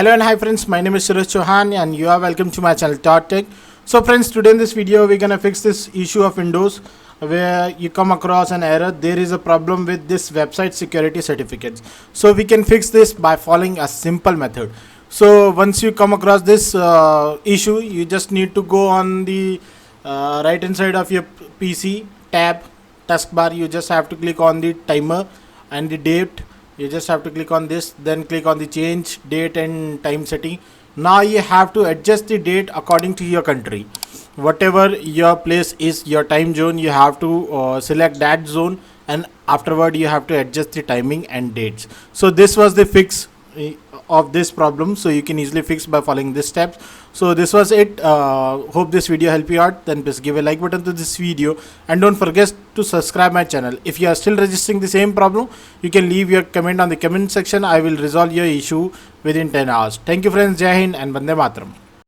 Hello and hi friends, my name is Suresh Chauhan and you are welcome to my channel Tech. So friends, today in this video we're gonna fix this issue of Windows where you come across an error. There is a problem with this website security certificates. So we can fix this by following a simple method. So once you come across this issue, you just need to go on the right hand side of your PC tab taskbar. You just have to click on the timer and the date. You just have to click on this, then click on the change date and time setting. Now you have to adjust the date according to your country. Whatever your place is, your time zone, you have to select that zone, and afterward you have to adjust the timing and dates. So this was the fix of this problem, so you can easily fix by following these steps. So this was it. Hope this video helped you out. Then please give a like button to this video and don't forget to subscribe my channel. If you are still registering the same problem, you can leave your comment on the comment section. I will resolve your issue within 10 hours. Thank you friends. Jai Hind and Vande Mataram.